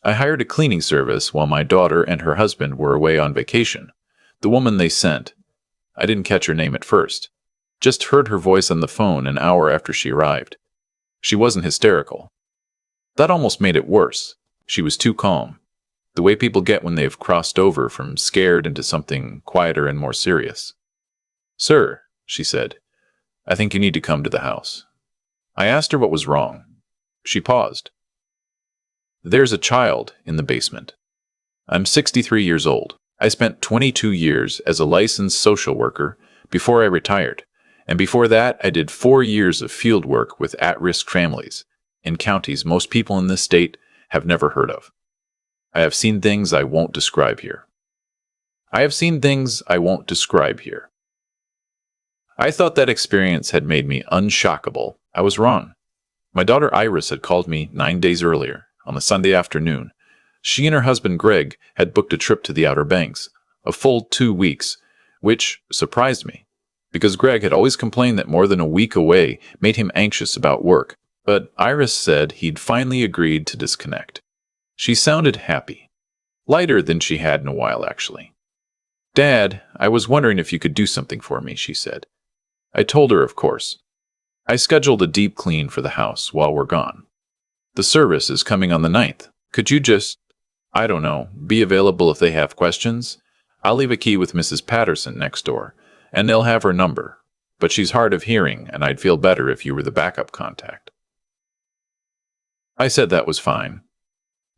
I hired a cleaning service while my daughter and her husband were away on vacation. The woman they sent, I didn't catch her name at first. Just heard her voice on the phone an hour after she arrived. She wasn't hysterical. That almost made it worse. She was too calm. The way people get when they've crossed over from scared into something quieter and more serious. "Sir," she said, "I think you need to come to the house." I asked her what was wrong. She paused. "There's a child in the basement. I'm 63 years old. I spent 22 years as a licensed social worker before I retired, and before that I did 4 years of field work with at-risk families in counties most people in this state have never heard of. I have seen things I won't describe here. I thought that experience had made me unshockable. I was wrong. My daughter Iris had called me 9 days earlier, on a Sunday afternoon. She and her husband Greg had booked a trip to the Outer Banks, a full 2 weeks, which surprised me, because Greg had always complained that more than a week away made him anxious about work, but Iris said he'd finally agreed to disconnect. She sounded happy, lighter than she had in a while, actually. "Dad, I was wondering if you could do something for me," she said. I told her, of course. I scheduled a deep clean for the house while we're gone. "The service is coming on the 9th. Could you just, I don't know, be available if they have questions? I'll leave a key with Mrs. Patterson next door, and they'll have her number. But she's hard of hearing, and I'd feel better if you were the backup contact." I said that was fine.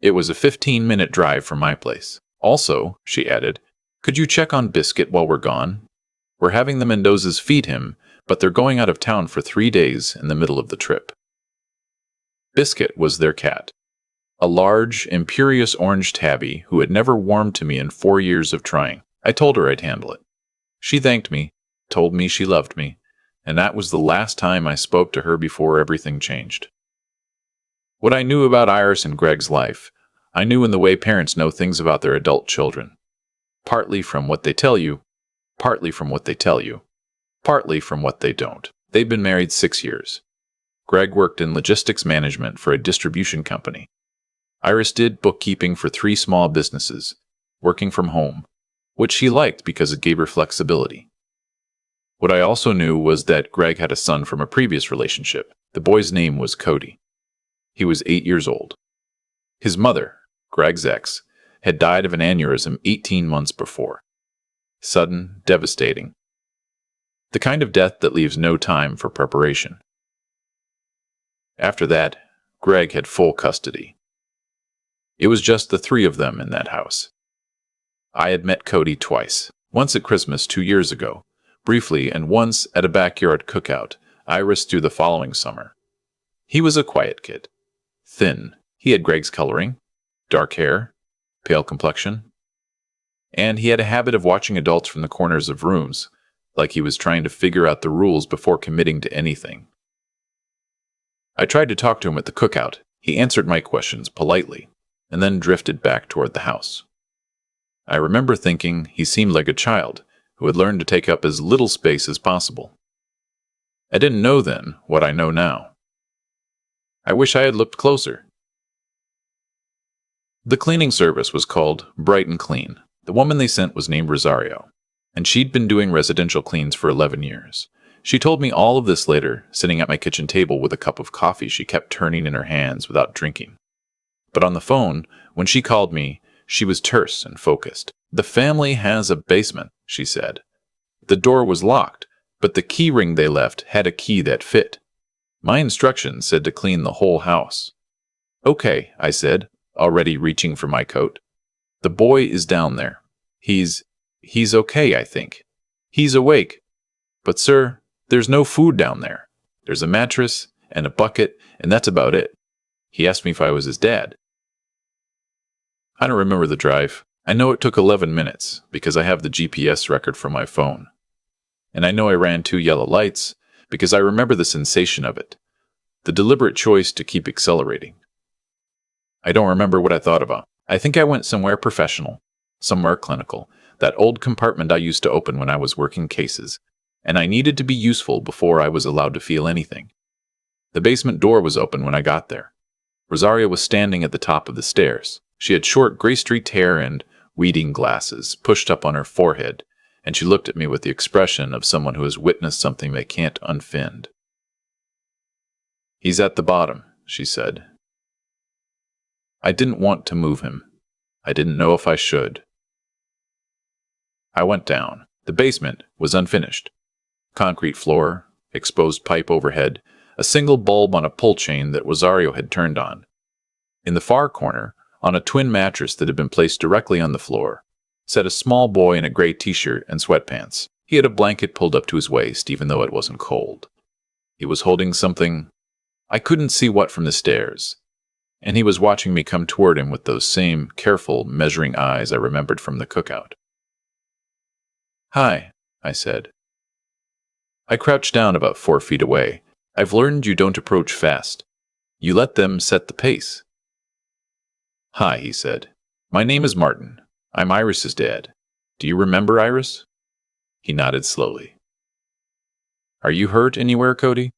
It was a 15-minute drive from my place. "Also," she added, "could you check on Biscuit while we're gone? We're having the Mendozas feed him, but they're going out of town for 3 days in the middle of the trip." Biscuit was their cat. A large, imperious orange tabby who had never warmed to me in 4 years of trying. I told her I'd handle it. She thanked me, told me she loved me, and that was the last time I spoke to her before everything changed. What I knew about Iris and Greg's life, I knew in the way parents know things about their adult children. Partly from what they tell you, partly from what they tell you, partly from what they don't. They'd been married 6 years. Greg worked in logistics management for a distribution company. Iris did bookkeeping for 3 small businesses, working from home, which she liked because it gave her flexibility. What I also knew was that Greg had a son from a previous relationship. The boy's name was Cody. He was 8 years old. His mother, Greg's ex, had died of an aneurysm 18 months before. Sudden, devastating. The kind of death that leaves no time for preparation. After that, Greg had full custody. It was just the 3 of them in that house. I had met Cody twice, once at Christmas 2 years ago, briefly, and once at a backyard cookout Iris threw the following summer. He was a quiet kid. Thin. He had Greg's coloring, dark hair, pale complexion, and he had a habit of watching adults from the corners of rooms, like he was trying to figure out the rules before committing to anything. I tried to talk to him at the cookout. He answered my questions politely, and then drifted back toward the house. I remember thinking he seemed like a child who had learned to take up as little space as possible. I didn't know then what I know now. I wish I had looked closer. The cleaning service was called Bright and Clean. The woman they sent was named Rosario, and she'd been doing residential cleans for 11 years. She told me all of this later, sitting at my kitchen table with a cup of coffee she kept turning in her hands without drinking. But on the phone, when she called me, she was terse and focused. "The family has a basement," she said. "The door was locked, but the key ring they left had a key that fit. My instructions said to clean the whole house." "Okay," I said, already reaching for my coat. "The boy is down there. He's okay, I think. He's awake. But, sir, there's no food down there. There's a mattress and a bucket, and that's about it. He asked me if I was his dad." I don't remember the drive. I know it took 11 minutes, because I have the GPS record from my phone. And I know I ran 2 yellow lights, because I remember the sensation of it, the deliberate choice to keep accelerating. I don't remember what I thought about. I think I went somewhere professional, somewhere clinical, that old compartment I used to open when I was working cases, and I needed to be useful before I was allowed to feel anything. The basement door was open when I got there. Rosario was standing at the top of the stairs. She had short, gray-streaked hair and weeding glasses pushed up on her forehead, and she looked at me with the expression of someone who has witnessed something they can't unfin. "He's at the bottom," she said. I didn't want to move him. I didn't know if I should. I went down. The basement was unfinished. Concrete floor, exposed pipe overhead, a single bulb on a pull chain that Rosario had turned on. In the far corner, on a twin mattress that had been placed directly on the floor, sat a small boy in a gray t-shirt and sweatpants. He had a blanket pulled up to his waist, even though it wasn't cold. He was holding something, I couldn't see what, from the stairs, and he was watching me come toward him with those same careful, measuring eyes I remembered from the cookout. "Hi," I said. I crouched down about 4 feet away. "I've learned you don't approach fast. You let them set the pace." "Hi," he said. "My name is Martin. I'm Iris's dad. Do you remember Iris?" He nodded slowly. "Are you hurt anywhere, Cody?"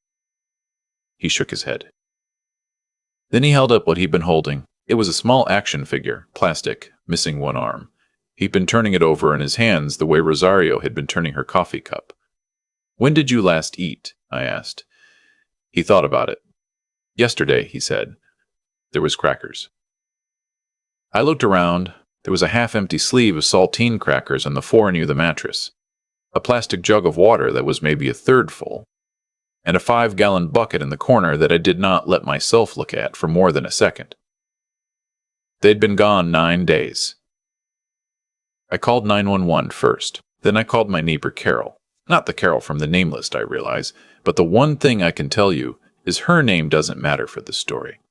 He shook his head. Then he held up what he'd been holding. It was a small action figure, plastic, missing one arm. He'd been turning it over in his hands the way Rosario had been turning her coffee cup. "When did you last eat?" I asked. He thought about it. "Yesterday," he said. There was crackers. I looked around. There was a half-empty sleeve of saltine crackers on the floor near the mattress, a plastic jug of water that was maybe a third full, and a 5-gallon bucket in the corner that I did not let myself look at for more than a second. They'd been gone 9 days. I called 911 first. Then I called my neighbor Carol. Not the Carol from the name list, I realize, but the one thing I can tell you is her name doesn't matter for this story.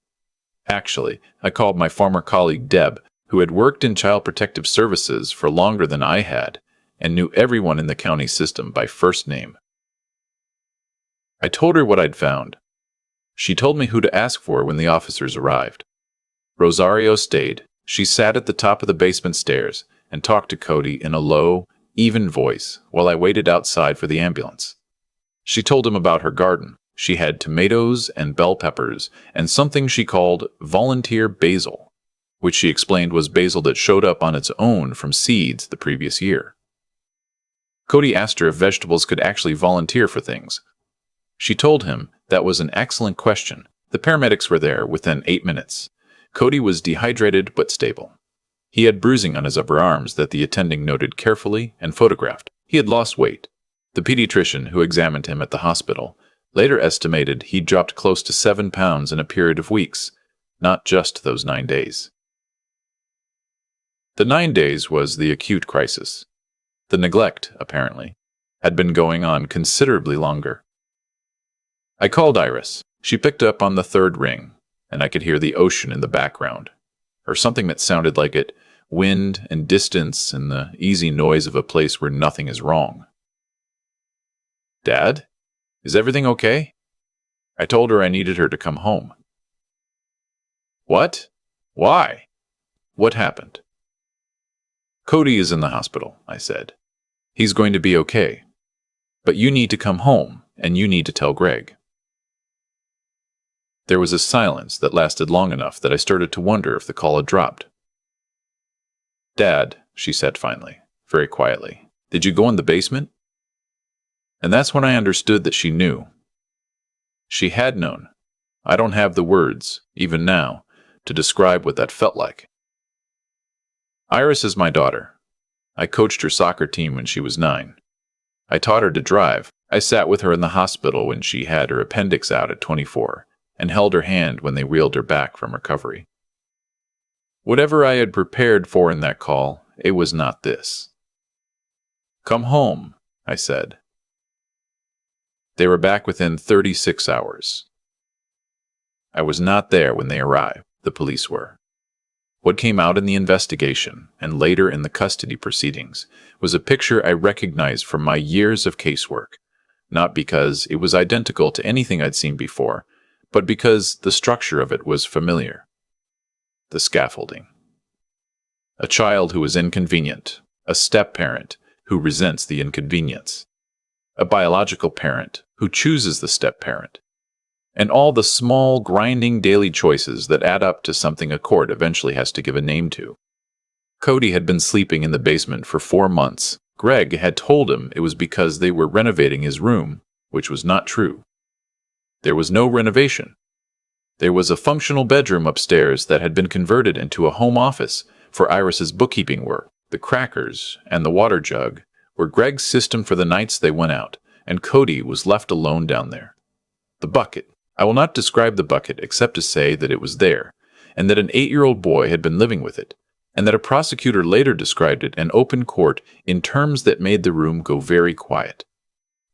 Actually, I called my former colleague Deb, who had worked in Child Protective Services for longer than I had, and knew everyone in the county system by first name. I told her what I'd found. She told me who to ask for when the officers arrived. Rosario stayed. She sat at the top of the basement stairs and talked to Cody in a low, even voice while I waited outside for the ambulance. She told him about her garden. She had tomatoes and bell peppers and something she called volunteer basil, which she explained was basil that showed up on its own from seeds the previous year. Cody asked her if vegetables could actually volunteer for things. She told him that was an excellent question. The paramedics were there within 8 minutes. Cody was dehydrated but stable. He had bruising on his upper arms that the attending noted carefully and photographed. He had lost weight. The pediatrician who examined him at the hospital later estimated he'd dropped close to 7 pounds in a period of weeks, not just those 9 days. The 9 days was the acute crisis. The neglect, apparently, had been going on considerably longer. I called Iris. She picked up on the third ring, and I could hear the ocean in the background, or something that sounded like it, wind and distance and the easy noise of a place where nothing is wrong. "Dad? Is everything okay?" I told her I needed her to come home. "What? Why? What happened?" "Cody is in the hospital," I said. "He's going to be okay. But you need to come home, and you need to tell Greg." There was a silence that lasted long enough that I started to wonder if the call had dropped. "Dad," she said finally, very quietly, "did you go in the basement?" And that's when I understood that she knew. She had known. I don't have the words, even now, to describe what that felt like. Iris is my daughter. I coached her soccer team when she was 9. I taught her to drive. I sat with her in the hospital when she had her appendix out at 24, and held her hand when they wheeled her back from recovery. Whatever I had prepared for in that call, it was not this. "Come home," I said. They were back within 36 hours. I was not there when they arrived. The police were. What came out in the investigation, and later in the custody proceedings, was a picture I recognized from my years of casework, not because it was identical to anything I'd seen before, but because the structure of it was familiar. The scaffolding. A child who is inconvenient, a step-parent who resents the inconvenience, a biological parent who chooses the step-parent, and all the small, grinding daily choices that add up to something a court eventually has to give a name to. Cody had been sleeping in the basement for 4 months. Greg had told him it was because they were renovating his room, which was not true. There was no renovation. There was a functional bedroom upstairs that had been converted into a home office for Iris's bookkeeping work. The crackers and the water jug were Greg's system for the nights they went out, and Cody was left alone down there. The bucket. I will not describe the bucket except to say that it was there, and that an 8-year-old boy had been living with it, and that a prosecutor later described it in open court in terms that made the room go very quiet.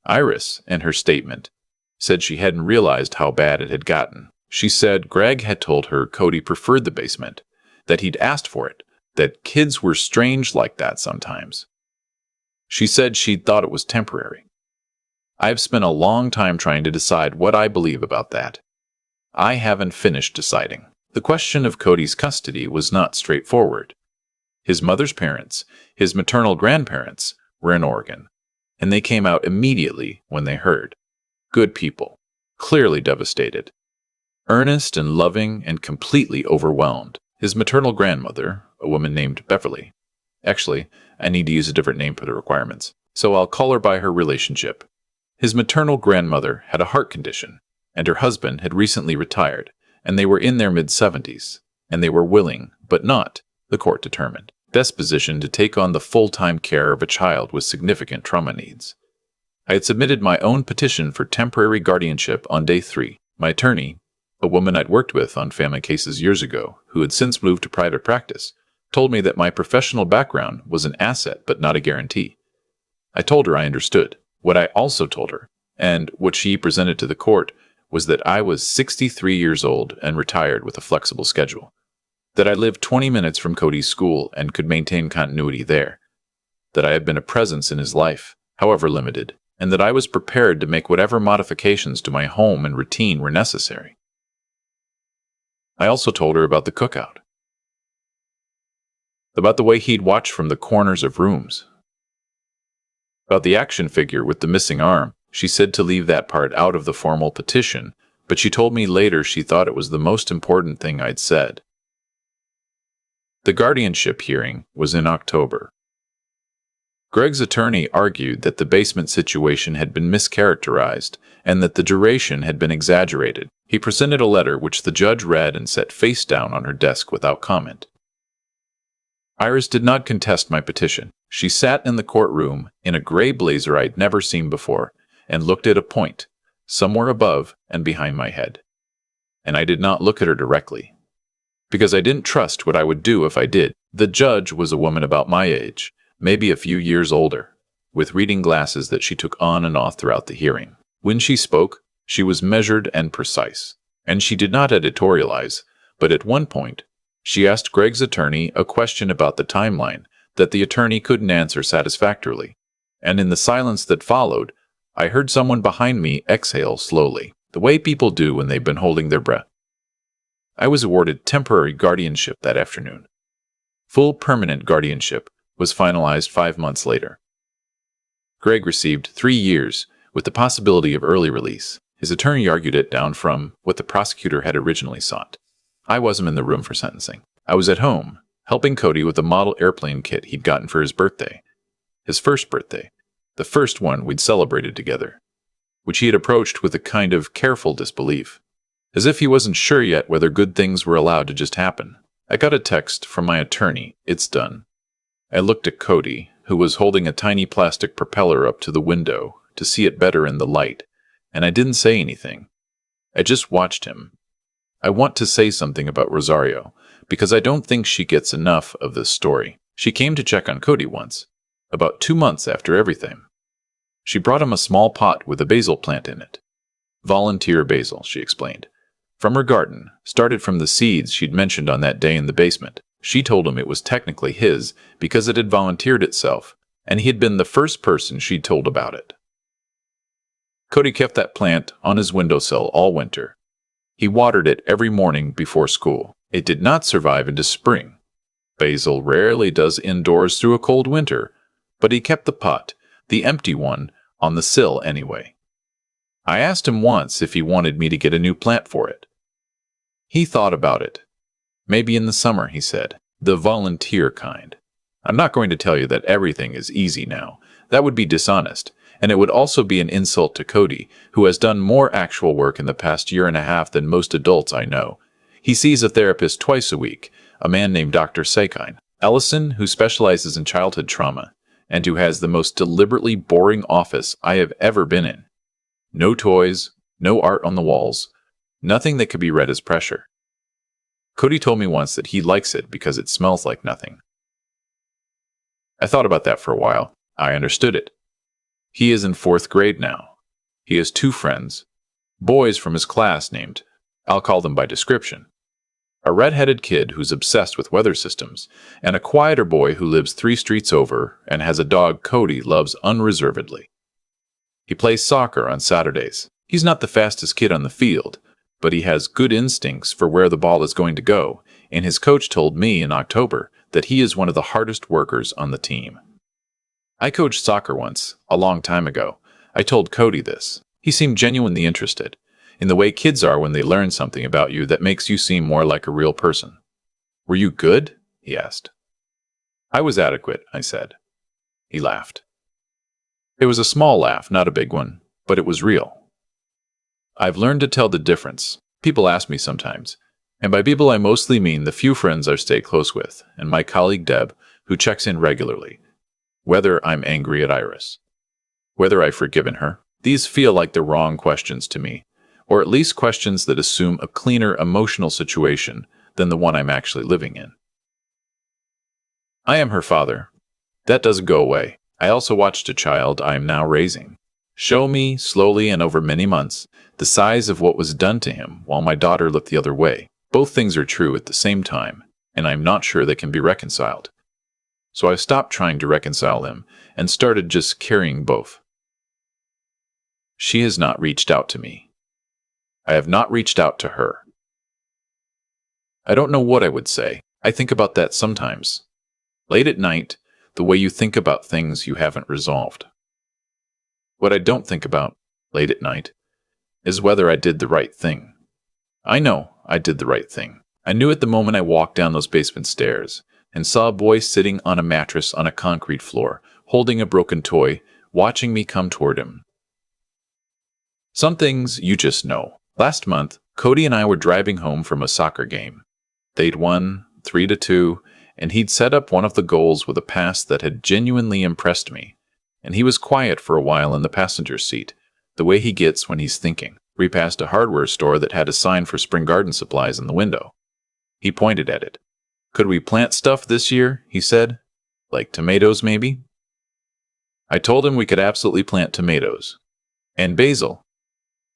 Iris, in her statement, said she hadn't realized how bad it had gotten. She said Greg had told her Cody preferred the basement, that he'd asked for it, that kids were strange like that sometimes. She said she'd thought it was temporary. I've spent a long time trying to decide what I believe about that. I haven't finished deciding. The question of Cody's custody was not straightforward. His mother's parents, his maternal grandparents, were in Oregon, and they came out immediately when they heard. Good people, clearly devastated. Earnest and loving and completely overwhelmed. His maternal grandmother, a woman named Beverly. Actually, I need to use a different name for the requirements, so I'll call her by her relationship. His maternal grandmother had a heart condition, and her husband had recently retired, and they were in their mid-70s, and they were willing, but not, the court determined, best positioned to take on the full-time care of a child with significant trauma needs. I had submitted my own petition for temporary guardianship on day 3. My attorney, a woman I'd worked with on family cases years ago, who had since moved to private practice, told me that my professional background was an asset but not a guarantee. I told her I understood. What I also told her, and what she presented to the court, was that I was 63 years old and retired with a flexible schedule, that I lived 20 minutes from Cody's school and could maintain continuity there, that I had been a presence in his life, however limited, and that I was prepared to make whatever modifications to my home and routine were necessary. I also told her about the cookout, about the way he'd watch from the corners of rooms, about the action figure with the missing arm. She said to leave that part out of the formal petition, but she told me later she thought it was the most important thing I'd said. The guardianship hearing was in October. Greg's attorney argued that the basement situation had been mischaracterized and that the duration had been exaggerated. He presented a letter which the judge read and set face down on her desk without comment. Iris did not contest my petition. She sat in the courtroom in a gray blazer I'd never seen before and looked at a point, somewhere above and behind my head. And I did not look at her directly, because I didn't trust what I would do if I did. The judge was a woman about my age, maybe a few years older, with reading glasses that she took on and off throughout the hearing. When she spoke, she was measured and precise, and she did not editorialize, but at one point, she asked Greg's attorney a question about the timeline that the attorney couldn't answer satisfactorily, and in the silence that followed, I heard someone behind me exhale slowly, the way people do when they've been holding their breath. I was awarded temporary guardianship that afternoon. Full permanent guardianship was finalized 5 months later. Greg received 3 years with the possibility of early release. His attorney argued it down from what the prosecutor had originally sought. I wasn't in the room for sentencing. I was at home, helping Cody with a model airplane kit he'd gotten for his birthday. His first birthday. The first one we'd celebrated together, which he had approached with a kind of careful disbelief, as if he wasn't sure yet whether good things were allowed to just happen. I got a text from my attorney, "It's done." I looked at Cody, who was holding a tiny plastic propeller up to the window to see it better in the light, and I didn't say anything. I just watched him. I want to say something about Rosario, because I don't think she gets enough of this story. She came to check on Cody once, about 2 months after everything. She brought him a small pot with a basil plant in it. Volunteer basil, she explained. From her garden, started from the seeds she'd mentioned on that day in the basement. She told him it was technically his because it had volunteered itself, and he had been the first person she'd told about it. Cody kept that plant on his windowsill all winter. He watered it every morning before school. It did not survive into spring. Basil rarely does indoors through a cold winter, but he kept the pot, the empty one, on the sill anyway. I asked him once if he wanted me to get a new plant for it. He thought about it. Maybe in the summer, he said. The volunteer kind. I'm not going to tell you that everything is easy now. That would be dishonest, and it would also be an insult to Cody, who has done more actual work in the past year and a half than most adults I know. He sees a therapist twice a week, a man named Dr. Sakine Ellison, who specializes in childhood trauma, and who has the most deliberately boring office I have ever been in. No toys, no art on the walls, nothing that could be read as pressure. Cody told me once that he likes it because it smells like nothing. I thought about that for a while. I understood it. He is in 4th grade now. He has 2 friends, boys from his class named, I'll call them by description, a red-headed kid who's obsessed with weather systems, and a quieter boy who lives 3 streets over and has a dog Cody loves unreservedly. He plays soccer on Saturdays. He's not the fastest kid on the field, but he has good instincts for where the ball is going to go, and his coach told me in October that he is one of the hardest workers on the team. I coached soccer once, a long time ago. I told Cody this. He seemed genuinely interested, in the way kids are when they learn something about you that makes you seem more like a real person. Were you good? He asked. I was adequate, I said. He laughed. It was a small laugh, not a big one, but it was real. I've learned to tell the difference. People ask me sometimes, and by people I mostly mean the few friends I stay close with, and my colleague Deb, who checks in regularly, whether I'm angry at Iris, whether I've forgiven her. These feel like the wrong questions to me, or at least questions that assume a cleaner emotional situation than the one I'm actually living in. I am her father. That doesn't go away. I also watched a child I am now raising show me, slowly and over many months, the size of what was done to him while my daughter looked the other way. Both things are true at the same time, and I'm not sure they can be reconciled. So I stopped trying to reconcile them and started just carrying both. She has not reached out to me. I have not reached out to her. I don't know what I would say. I think about that sometimes. Late at night, the way you think about things you haven't resolved. What I don't think about, late at night, is whether I did the right thing. I know I did the right thing. I knew it the moment I walked down those basement stairs and saw a boy sitting on a mattress on a concrete floor, holding a broken toy, watching me come toward him. Some things you just know. Last month, Cody and I were driving home from a soccer game. They'd won 3-2, and he'd set up one of the goals with a pass that had genuinely impressed me. And he was quiet for a while in the passenger seat, the way he gets when he's thinking. We passed a hardware store that had a sign for spring garden supplies in the window. He pointed at it. Could we plant stuff this year? He said. Like tomatoes, maybe? I told him we could absolutely plant tomatoes. And basil.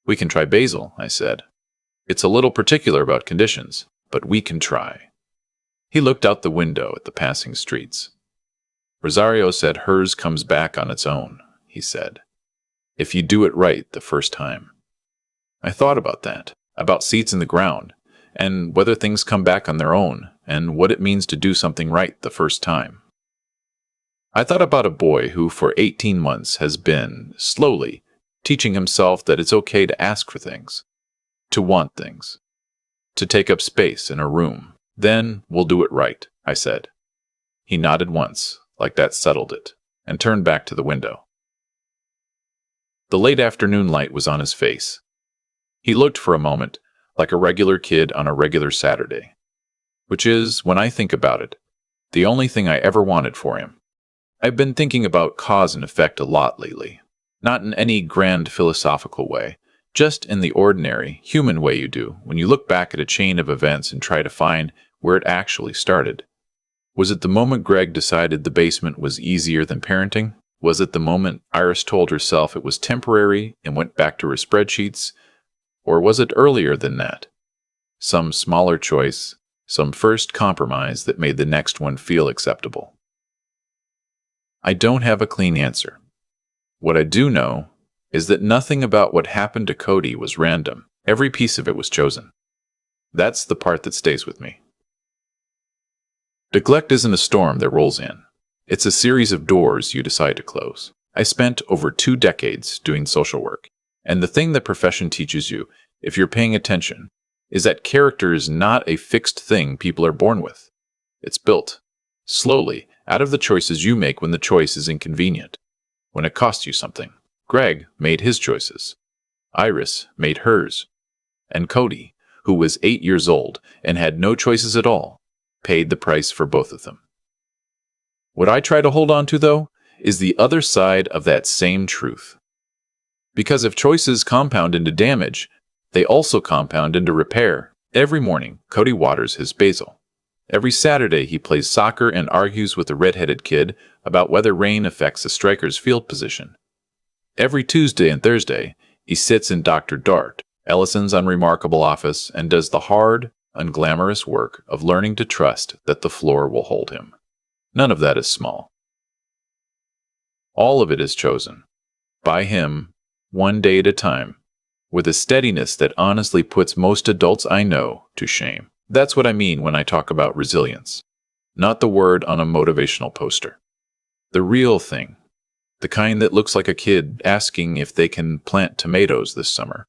We can try basil, I said. It's a little particular about conditions, but we can try. He looked out the window at the passing streets. Rosario said hers comes back on its own, he said. If you do it right the first time. I thought about that, about seeds in the ground, and whether things come back on their own, and what it means to do something right the first time. I thought about a boy who for 18 months has been, slowly, teaching himself that it's okay to ask for things, to want things, to take up space in a room. Then we'll do it right, I said. He nodded once, like that settled it, and turned back to the window. The late afternoon light was on his face. He looked for a moment like a regular kid on a regular Saturday, which is, when I think about it, the only thing I ever wanted for him. I've been thinking about cause and effect a lot lately, not in any grand philosophical way, just in the ordinary, human way you do when you look back at a chain of events and try to find where it actually started. Was it the moment Greg decided the basement was easier than parenting? Was it the moment Iris told herself it was temporary and went back to her spreadsheets? Or was it earlier than that? Some smaller choice, some first compromise that made the next one feel acceptable. I don't have a clean answer. What I do know is that nothing about what happened to Cody was random. Every piece of it was chosen. That's the part that stays with me. Neglect isn't a storm that rolls in. It's a series of doors you decide to close. I spent over 2 decades doing social work, And the thing the profession teaches you, if you're paying attention, is that character is not a fixed thing people are born with. It's built, slowly, out of the choices you make when the choice is inconvenient, when it costs you something. Greg made his choices. Iris made hers. And Cody, who was 8 years old and had no choices at all, paid the price for both of them. What I try to hold on to, though, is the other side of that same truth. Because if choices compound into damage, they also compound into repair. Every morning, Cody waters his basil. Every Saturday, he plays soccer and argues with a red-headed kid about whether rain affects a striker's field position. Every Tuesday and Thursday, he sits in Dr. Dart, Ellison's unremarkable office, and does the hard, unglamorous work of learning to trust that the floor will hold him. None of that is small. All of it is chosen, by him, one day at a time, with a steadiness that honestly puts most adults I know to shame. That's what I mean when I talk about resilience. Not the word on a motivational poster. The real thing. The kind that looks like a kid asking if they can plant tomatoes this summer.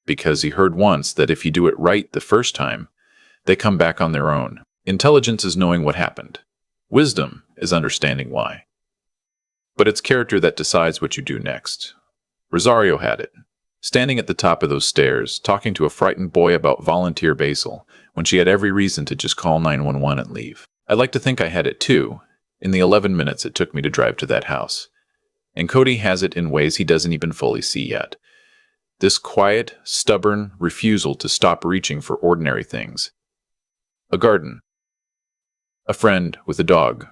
Because he heard once that if you do it right the first time, they come back on their own. Intelligence is knowing what happened. Wisdom is understanding why. But it's character that decides what you do next. Rosario had it. Standing at the top of those stairs, talking to a frightened boy about volunteer basil, when she had every reason to just call 911 and leave. I'd like to think I had it too, in the 11 minutes it took me to drive to that house. And Cody has it in ways he doesn't even fully see yet. This quiet, stubborn refusal to stop reaching for ordinary things. A garden. A friend with a dog.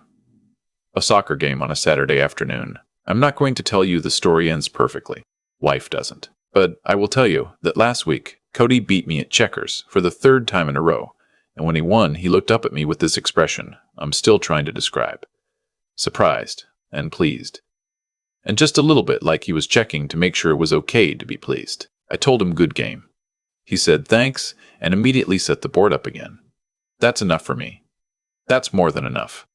A soccer game on a Saturday afternoon. I'm not going to tell you the story ends perfectly. Life doesn't. But I will tell you that last week, Cody beat me at checkers for the 3rd time in a row, and when he won, he looked up at me with this expression I'm still trying to describe. Surprised and pleased. And just a little bit like he was checking to make sure it was okay to be pleased. I told him good game. He said thanks and immediately set the board up again. That's enough for me. That's more than enough.